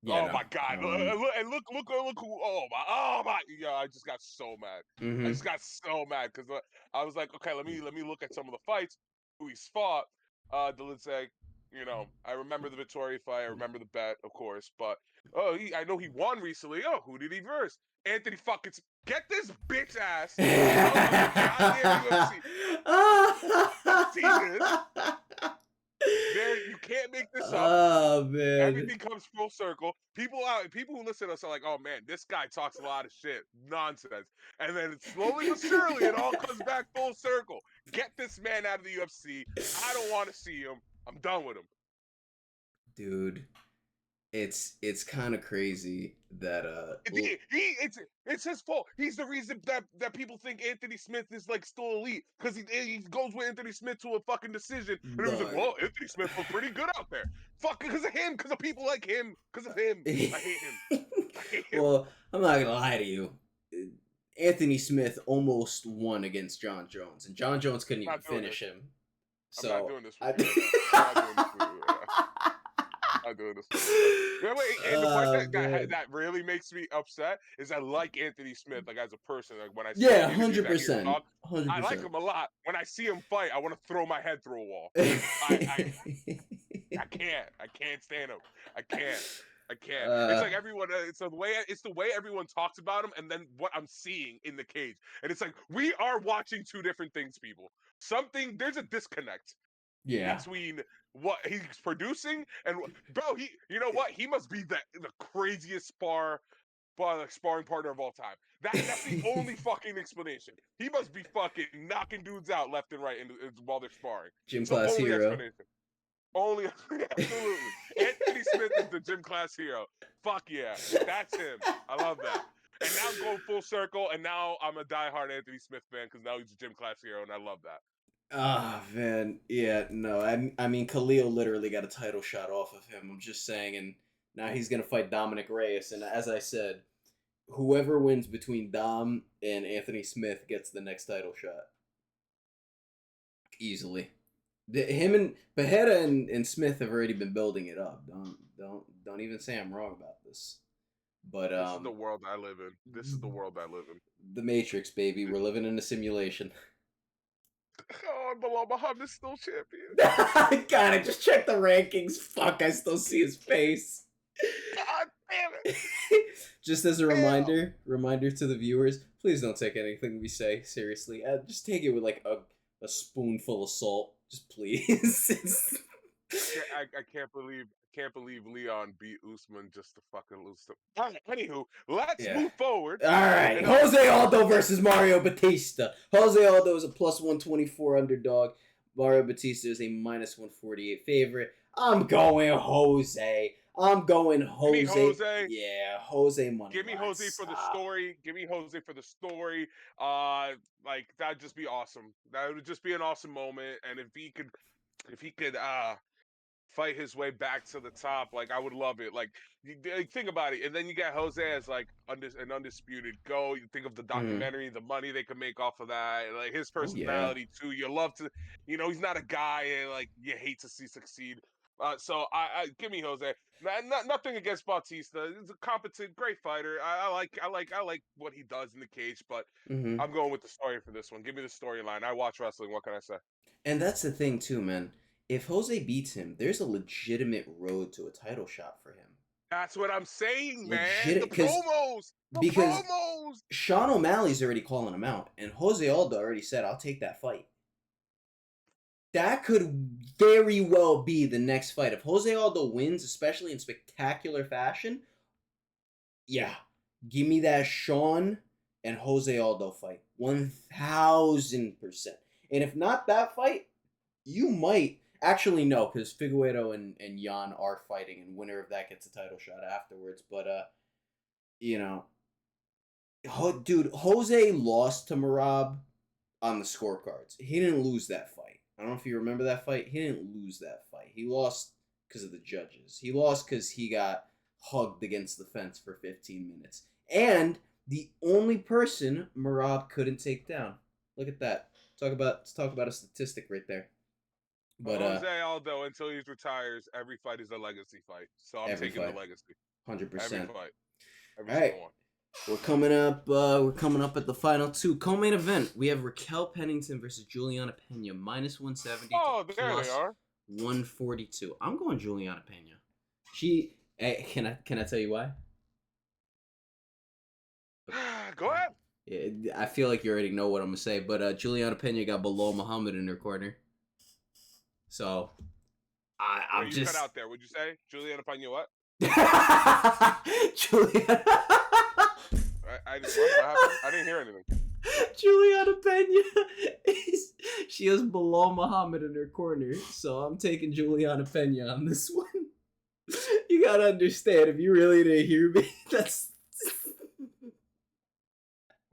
Yeah, Oh no. my god! Look who! Oh my! Yeah, I just got so mad. I Mhm. just got so mad because I was like, okay, let me look at some of the fights who he's fought. Delitzek, I remember the Vittori fight. I remember the bet, of course. But I know he won recently. Oh, who did he verse? Anthony fucking get this bitch ass out of the goddamn UFC. See this? You can't make this up. Oh man. Everything comes full circle. People who listen to us are like, "Oh man, this guy talks a lot of shit, nonsense." And then slowly but surely, it all comes back full circle. Get this man out of the UFC. I don't want to see him. I'm done with him. Dude, it's kind of crazy that It's his fault. He's the reason that people think Anthony Smith is like still elite because he goes with Anthony Smith to a fucking decision, and it was like, dog. well, Anthony Smith looked pretty good out there. Fuck, because of him, because of people like him, because of him. I hate him. I hate him. Well, I'm not gonna lie to you. Anthony Smith almost won against John Jones, and John Jones couldn't I'm even not doing finish this. him. I'm not So doing this with I. you right now. I'm not doing this with you right now. I'm not doing this with you right now. Wait, and the part Oh man. that really makes me upset is I like Anthony Smith, like as a person. Like when I see him Yeah, in interviews, hundred I hear him percent, talk. hundred I like percent. him a lot. When I see him fight, I want to throw my head through a wall. I can't. I can't stand him. I can't. I can't. It's uh, like everyone. It's the way everyone talks about him, and then what I'm seeing in the cage. And it's like we are watching two different things, people. There's a disconnect yeah. between what he's producing and bro. You know what? He must be the craziest sparring partner of all time. That's the only fucking explanation. He must be fucking knocking dudes out left and right while they're sparring. Gym It's the class only hero. explanation. Only, absolutely. Anthony Smith is the gym class hero. Fuck yeah, that's him. I love that. And now go full circle, and now I'm a diehard Anthony Smith fan because now he's a gym class hero, and I love that. Ah man, yeah, no, I mean Khalil literally got a title shot off of him. I'm just saying, and now he's gonna fight Dominic Reyes, and as I said, whoever wins between Dom and Anthony Smith gets the next title shot easily. Him and Pajeda and Smith have already been building it up. Don't even say I'm wrong about this. But This is the world I live in. This is the world I live in. the Matrix, baby, we're living in a simulation. Oh, Bilal Muhammad's still champion. God, I just checked the rankings. Fuck, I still see his face. God damn it. Just as a Damn. reminder to the viewers, please don't take anything we say seriously. Just take it with like a spoonful of salt. Just please. I can't believe Leon beat Usman just to fucking lose to. All right, anywho, let's Yeah. move forward. All right, And Jose Aldo versus Mario Batista. Jose Aldo is a plus 124 underdog. Mario Batista is a minus 148 favorite. I'm going Jose. I'm going give me Jose. Jose. Yeah, Jose money Give me line. Jose for the Stop. story. Give me Jose for the story. Like that'd just be awesome. That would just be an awesome moment. And if he could fight his way back to the top, like I would love it. Like think about it, and then you got Jose as like an undisputed go. You think of the Mhm. documentary, the money they could make off of that, and, like his Oh yeah. personality too. You love to, he's not a guy and like you hate to see succeed. So I give me Jose. Nothing against Bautista. He's a competent, great fighter. I like what he does in the cage, but Hmm. I'm going with the story for this one. Give me the storyline. I watch wrestling. What can I say? And that's the thing too, man. If Jose beats him, there's a legitimate road to a title shot for him. That's what I'm saying, man. Legit, The promos. The because promos. Sean O'Malley's already calling him out, and Jose Aldo already said, "I'll take that fight." That could very well be the next fight. If Jose Aldo wins, especially in spectacular fashion, yeah, give me that Sean and Jose Aldo fight, 1000%. And if not that fight, you might actually no, because Figueredo and Jan are fighting, and winner of that gets a title shot afterwards. But you know, dude, Jose lost to Marab on the scorecards. He didn't lose that fight. I don't know if you remember that fight. He didn't lose that fight. He lost because of the judges. He lost because he got hugged against the fence for 15 minutes. And the only person Marab couldn't take down. Look at that. Let's talk about a statistic right there. But Jose Aldo, until he retires, every fight is a legacy fight. So I'm every taking the fight, legacy. 100%. Every fight. Every All right. single one. We're coming up. We're coming up at the final two co-main event. We have Raquel Pennington versus Juliana Pena, minus 170 Oh, to there they plus are. 142. I'm going Juliana Pena. Can I tell you why? Go ahead. Yeah, I feel like you already know what I'm gonna say, but Juliana Pena got Bilal Muhammad in her corner, so I'm Wait, you cut just out there. What'd you say? Juliana Pena what? Juliana. What happened? I didn't hear anything. Juliana Pena she has Bilal Muhammad in her corner, so I'm taking Juliana Pena on this one. You gotta understand, if you really didn't hear me, that's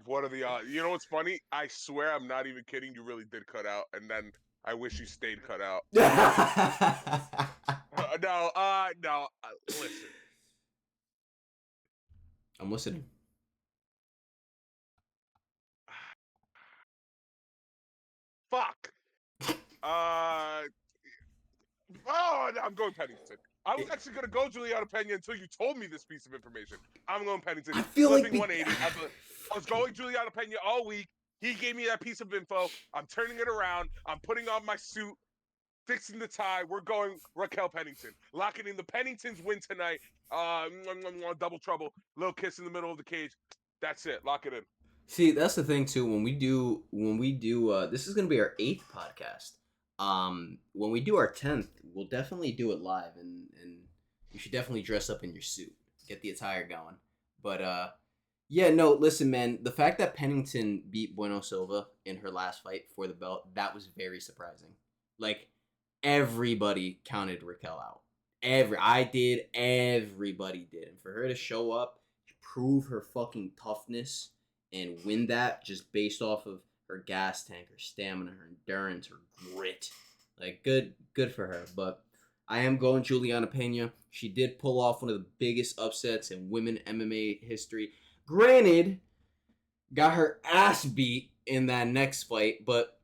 What are the odds? You know what's funny? I swear I'm not even kidding. You really did cut out, and then I wish you stayed cut out. No. Listen. I'm listening. Fuck. I'm going Pennington. I was actually gonna go Juliana Pena until you told me this piece of information. I'm going Pennington. I feel Flipping like 180. I was going Juliana Pena all week. He gave me that piece of info. I'm turning it around. I'm putting on my suit, fixing the tie. We're going Raquel Pennington. Locking in the Penningtons win tonight. Double trouble. Little kiss in the middle of the cage. That's it. Lock it in. See, that's the thing too. When we do, this is gonna be our 8th podcast. When we do our 10th, we'll definitely do it live, and you should definitely dress up in your suit, get the attire going. But yeah, no, listen, man. The fact that Pennington beat Bueno Silva in her last fight for the belt, that was very surprising. Like, everybody counted Raquel out. Everybody did, and for her to show up, prove her fucking toughness, and win that just based off of her gas tank, her stamina, her endurance, her grit. Like, good for her. But I am going Juliana Pena. She did pull off one of the biggest upsets in women MMA history. Granted, got her ass beat in that next fight, but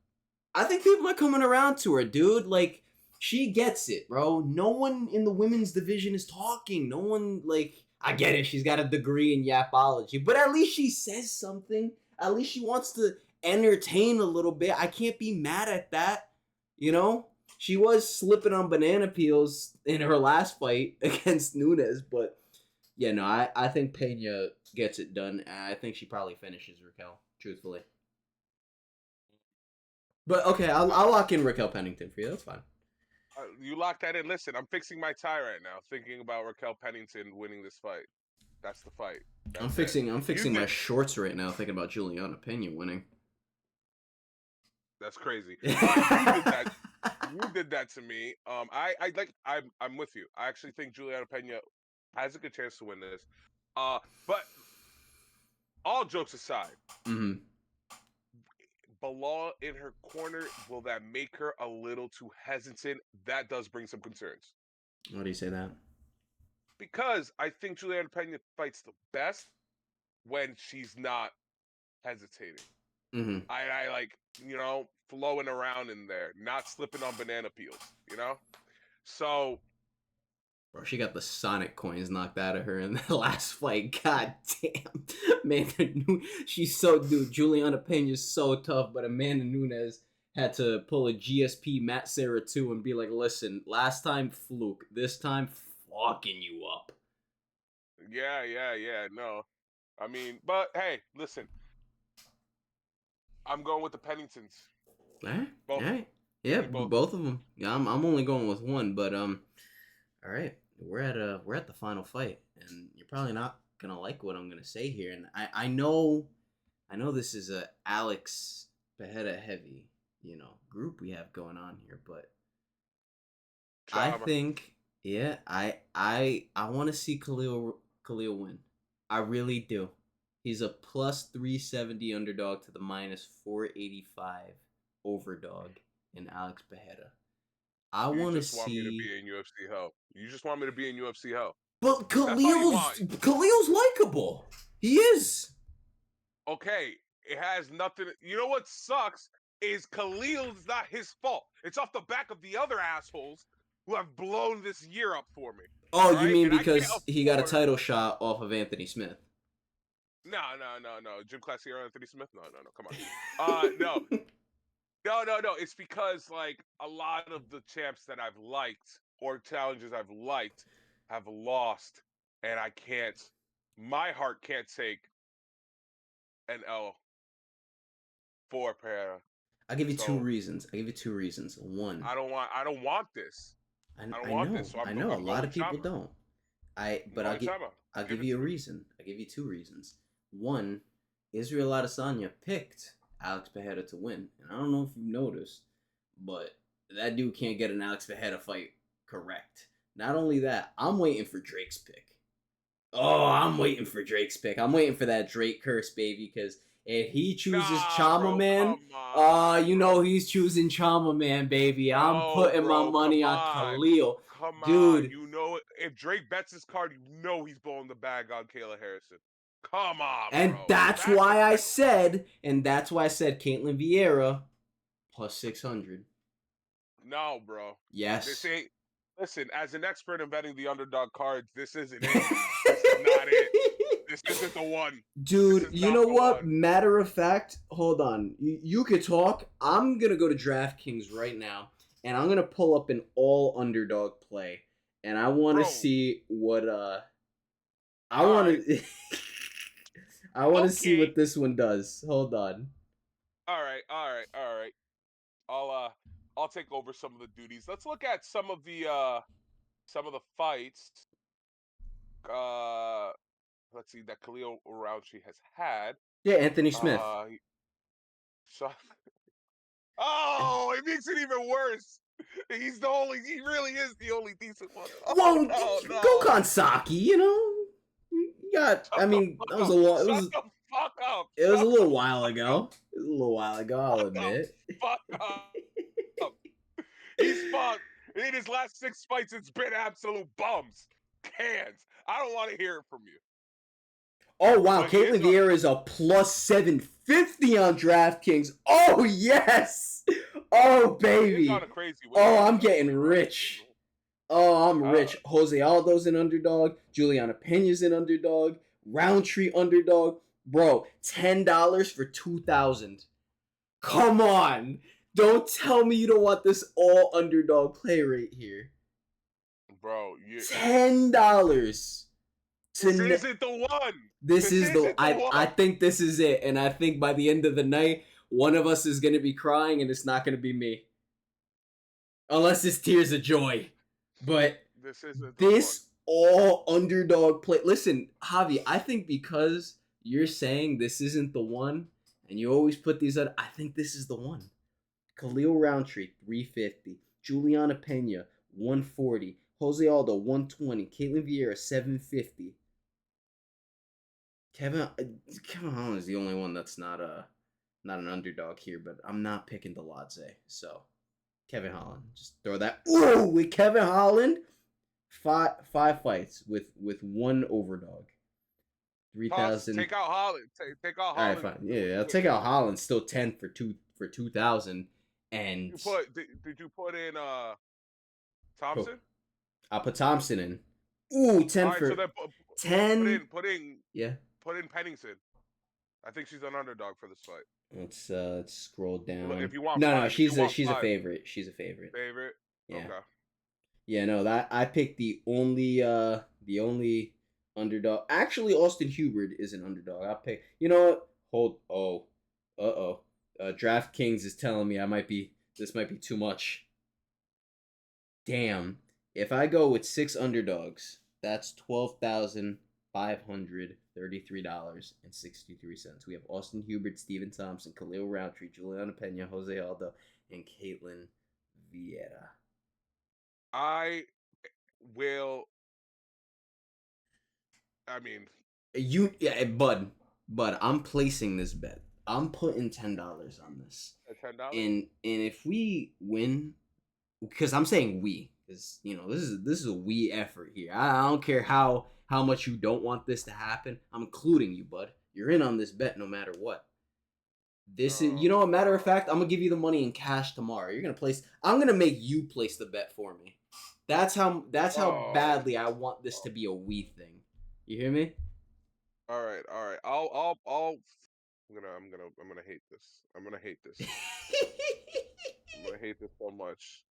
I think people are coming around to her, dude. Like, she gets it, bro. No one in the women's division is talking. No one, like, I get it. She's got a degree in yapology, but at least she says something. At least she wants to entertain a little bit. I can't be mad at that. You know? She was slipping on banana peels in her last fight against Nunes, but yeah, no, I think Pena gets it done. I think she probably finishes Raquel, truthfully. But okay, I'll lock in Raquel Pennington for you. That's fine. You locked that in. Listen, I'm fixing my tie right now, thinking about Raquel Pennington winning this fight. That's the fight. I'm fixing my shorts right now, thinking about Juliana Pena winning. That's crazy. You did that. You did that to me. I'm with you. I actually think Juliana Pena has a good chance to win this. But all jokes aside, Bilal in her corner, will that make her a little too hesitant? That does bring some concerns. Why do you say that? Because I think Juliana Pena fights the best when she's not hesitating. I like, flowing around in there, not slipping on banana peels, So, bro, she got the Sonic coins knocked out of her in the last fight. God damn, man, Juliana Pena's so tough, but Amanda Nunes had to pull a GSP Matt Serra too and be like, listen, last time fluke, this time fucking you up. Yeah, no. I mean, but hey, listen. I'm going with the Penningtons. All right. Yeah, both of them. Yeah, I'm only going with one, but all right. We're at the final fight, and you're probably not gonna like what I'm gonna say here. And I know this is a Alex Pajeda heavy, group we have going on here, but I think I want to see Khalil win. I really do. He's a plus 370 underdog to the minus 485 overdog in Alex Pajeda. I want to see. Want me to be in UFC hell. You just want me to be in UFC hell. But Khalil's likable. He is. Okay, it has nothing. You know what sucks is Khalil's not his fault. It's off the back of the other assholes who have blown this year up for me. Oh, All you right, mean and I can't because he got a afford. title shot off of Anthony Smith? No, no, no, no. Jim Classy or Anthony Smith? No, no, no. Come on. No, no, no, no. It's because like a lot of the champs that I've liked or challenges I've liked have lost, and I can't. My heart can't take an L for Pereira. I'll give you two So reasons. I'll give you two reasons. One, I don't want. I don't want this. I don't I want this. know, So I know. A I'm lot going of people Chama. don't. I'm But going Chama. I'll Give give it you to a me. reason. I'll give you two reasons. One, Israel Adesanya picked Alex Pereira to win, and I don't know if you've noticed, but that dude can't get an Alex Pereira fight correct. Not only that, I'm waiting for Drake's pick. Oh, I'm waiting for Drake's pick. I'm waiting for that Drake curse, baby, because if he chooses Nah, Chama bro. Man, Come on, you know bro. he's choosing Chama Man, baby. I'm No, putting my bro. money Come on on. Khalil. Come on. Dude, You know, if Drake bets his card, you know he's blowing the bag on Kayla Harrison. Come on, and bro. that's That's the why I type. said, Caitlin Vieira plus 600. No, bro. This Yes. ain't. Listen, as an expert in betting the underdog cards, this isn't it. This is not it. This isn't the one. This Dude, is you not know the what? one. Matter of fact, hold on. You could talk. I'm going to go to DraftKings right now, and I'm going to pull up an all underdog play. And I want to Bro, see what I all want right. to I want to see Okay. what this one does. Hold on. All right. All right. All right. I'll take over some of the duties. Let's look at some of the fights. Uh let's see that Khalil Roundtree has had. Yeah, Anthony Smith. Uh so Oh, it makes it even worse. He really is the only decent one. Oh Well, no, go no. Kansaki, you know. You got Shut I the mean, that fuck was a up. lot Shut the fuck up. it was a Shut the little while fuck up. ago. It was a little while ago, I'll Shut the admit. fuck up. He's fought in his last 6 fights, it's been absolute bums. Cans. I don't want to hear it from you. Oh wow, But he is Caitlin on Vieira is a plus 750 on DraftKings. Oh yes. Oh he is on a baby. crazy win Oh, streak I'm though. getting rich. Oh, I'm Uh, rich. Jose Aldo's an underdog. Juliana Pena's an underdog. Roundtree underdog. Bro, $10 for 2,000. Come on. Don't tell me you don't want this all underdog play right here. bro, $10 this to isn't the one. this This is the isn't the I one. think this is it, and I think by the end of the night, one of us is gonna be crying, and it's not gonna be me, unless it's tears of joy. But This isn't the one. this all underdog play. Listen, Javi, I think because you're saying this isn't the one, and you always put these out, I think this is the one. Khalil Roundtree 350, Juliana Pena 140, Jose Aldo 120, Caitlin Vieira 750. Kevin Holland is the only one that's not an underdog here, but I'm not picking the Ladze. So Kevin Holland, just throw that. Ooh, with Kevin Holland, five fights with one overdog. Toss. 3,000. Take out Holland. Take out All right, Holland. fine. Yeah, I'll take out Holland. Still 10 for 2,000. And Did you put in oh, Thompson? I'll put Thompson in. Ooh, 10 All right, so for then put 10. in put in Yeah. put in Pennington. I think she's an underdog for this fight. Let's scroll down. If you want No, five, if you want she's a five, favorite. She's a favorite. favorite. Yeah. Okay. Yeah, no, that I picked the only underdog. Actually, Austin Hubert is an underdog. I pick. You know what? Hold. Oh. Uh-oh. DraftKings is telling me this might be too much. Damn. If I go with 6 underdogs, that's $12,533.63. We have Austin Hubert, Steven Thompson, Khalil Roundtree, Juliana Pena, Jose Aldo, and Caitlin Vieira. I will. I mean, Bud, I'm placing this bet. I'm putting $10 on this. at $10. And if we win, because I'm saying we, because this is a we effort here. I don't care how much you don't want this to happen. I'm including you, bud. You're in on this bet no matter what. This is, you know, a matter of fact, I'm gonna give you the money in cash tomorrow. You're gonna place. I'm gonna make you place the bet for me. That's how Oh. badly I want this to be a we thing. You hear me? All right, all right. I'm gonna hate this. I'm gonna hate this. I'm gonna hate this so much.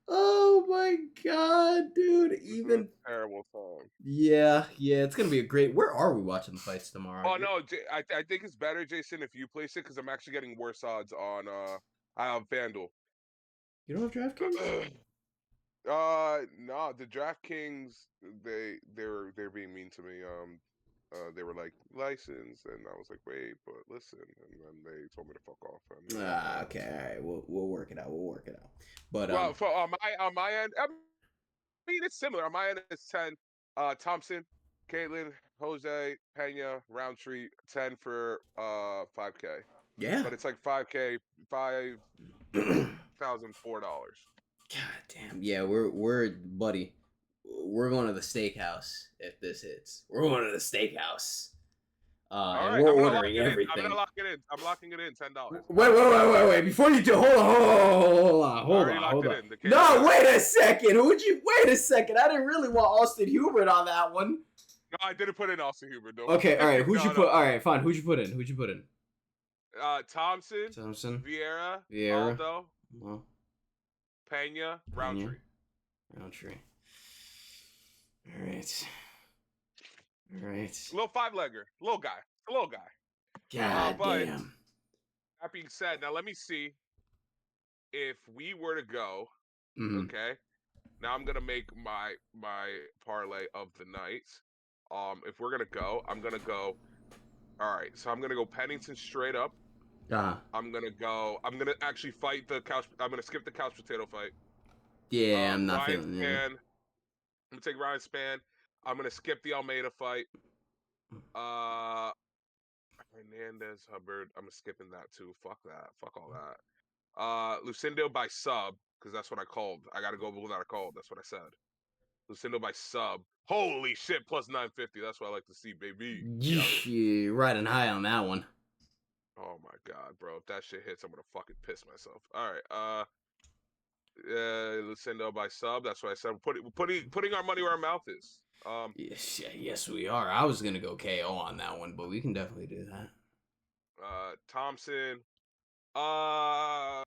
Oh my god, dude! This is a Even terrible time. yeah, it's gonna be a great. Where are we watching the fights tomorrow? Oh no, I think it's better, Jason, if you place it because I'm actually getting worse odds on I have FanDuel. You don't have DraftKings? No, the DraftKings they're being mean to me. They were like license, and I was like, wait, but listen, and then they told me to fuck off. And Okay, all right. We'll work it out. We'll work it out. But well, for on my end, I mean it's similar. On my end, it's 10. Thompson, Caitlin, Jose, Pena, Roundtree, 10 for 5K, yeah. but it's like 5K, God $5,004. damn. Yeah, we're buddy. We're going to the steakhouse if this hits. We're going to the steakhouse. All And right, we're I'm gonna lock ordering it in. I'm everything. gonna lock it in. I'm locking it in, $10. Wait. Before you do, hold I already locked it on. in. The No, wait a second. Wait a second. I didn't really want Austin Hubert on that one. No, I didn't put in Austin Hubert. Don't Okay, all right. worry. Who'd you No, put? no. All right, fine. Who'd you put in? Thompson, Thompson, Vieira, Vieira, Aldo, well, Pena, Pena, Roundtree. Roundtree. All right. All right. Little 5-legger. Little guy. A little guy. God But damn. that being said, now let me see if we were to go. Mm-hmm. Okay. Now I'm gonna make my parlay of the night. If we're gonna go, I'm gonna go. All right, so I'm gonna go Pennington straight up. I'm gonna actually fight the couch. I'm gonna skip the couch potato fight. Yeah, I'm not Ryan feeling it. Span. I'm gonna take Ryan Span. I'm gonna skip the Almeida fight. Uh, Hernandez Hubbard. I'm skipping that too. Fuck that. Fuck all that. Lucindo by sub because that's what I called. I gotta go with what I called. That's what I said. Lucindo by sub. Holy shit! Plus 950. That's what I like to see, baby. Yeah, riding high on that one. Oh my god, bro! If that shit hits, I'm gonna fucking piss myself. All right. Lucindo by sub. That's what I said. Putting our money where our mouth is. Yes, we are. I was gonna go KO on that one, but we can definitely do that. Thompson. I'll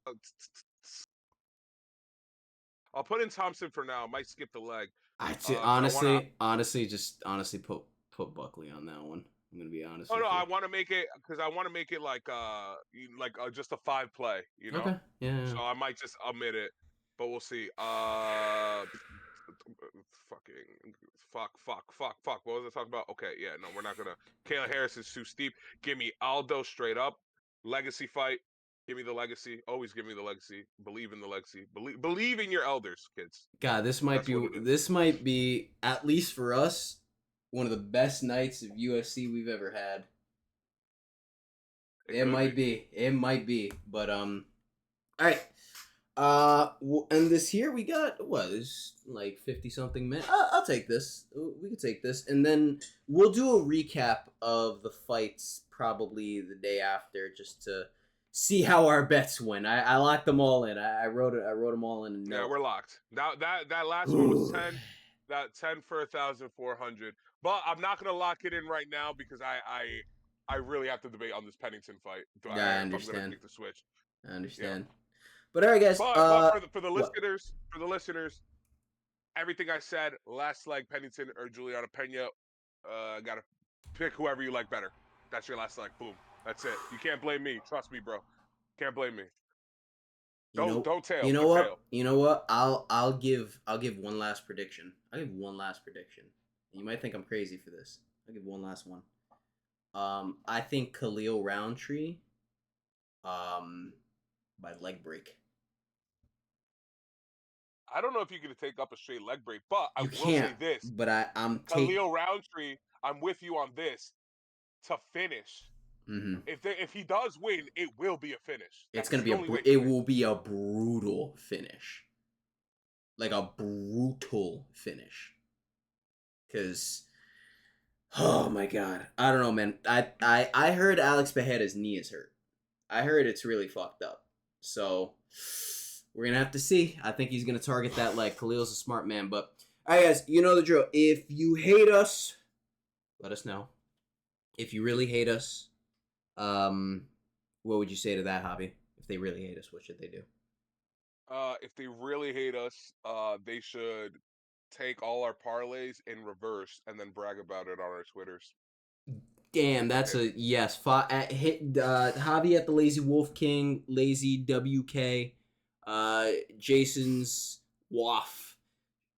put in Thompson for now. Might skip the leg. Honestly, just put Buckley on that one. I'm gonna be honest. Oh with no, you. I want to make it because I want to make it like just a 5 play. You know. Okay. Yeah. So I might just omit it, but we'll see. Fuck. What was I talking about? Okay, yeah, no, we're not gonna. Kayla Harrisons too steep. Give me Aldo straight up. Legacy fight. Give me the legacy. Always give me the legacy. Believe in the legacy. Believe in your elders, kids. God, this might be at least for us one of the best nights of UFC we've ever had. It might be. But all right. We'll end this here. We got what is like 50 something minutes. I'll take this. We can take this, and then we'll do a recap of the fights probably the day after, just to see how our bets went. I locked them all in. I wrote them all in. Yeah, we're locked. That last one was 10. That 10 for 1,400. But I'm not gonna lock it in right now because I really have to debate on this Pennington fight. I If I'm gonna understand. make the switch. I understand. Yeah. But all right, guys. But for the listeners, everything I said, last leg Pennington or Juliana Pena, gotta pick whoever you like better. That's your last leg. Boom. That's it. You can't blame me. Trust me, bro. Can't blame me. Don't tail. You know what? Tail. You know what? I'll give one last prediction. I'll give one last prediction. You might think I'm crazy for this. I'll give one last one. I think Khalil Roundtree by leg break. I don't know if you can take up a straight leg break, but I will say this. But I'm Khalil Roundtree, I'm with you on this. To finish. Mm-hmm. If he does win, it will be a finish. It's gonna be it will be a brutal finish. Like a brutal finish. Cause Oh my god. I don't know, man. I heard Alex Pereira's knee is hurt. I heard it's really fucked up. So we're gonna have to see. I think he's gonna target that leg. Khalil's a smart man, but alright guys, you know the drill. If you hate us, let us know. If you really hate us, what would you say to that, Hobby? If they really hate us, what should they do? If they really hate us, they should take all our parlays in reverse and then brag about it on our Twitters. Damn, that's a yes. Hit Javi at the Lazy Wolf King, lazyWK. Jason's waff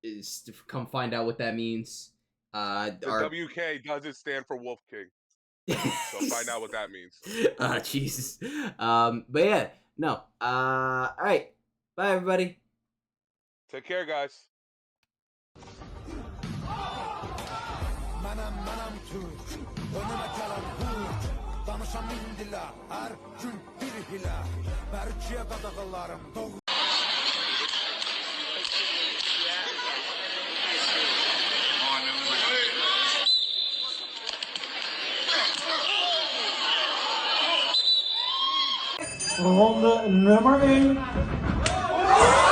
is to come find out what that means. The WK doesn't stand for Wolf King, so find out what that means. Jesus. But yeah, no. All right. Bye, everybody. Take care, guys. Önüme gelen hut Danışan indiler her gün bir hile Mərkiyə qadağalarım doğru Ronde nummer 1.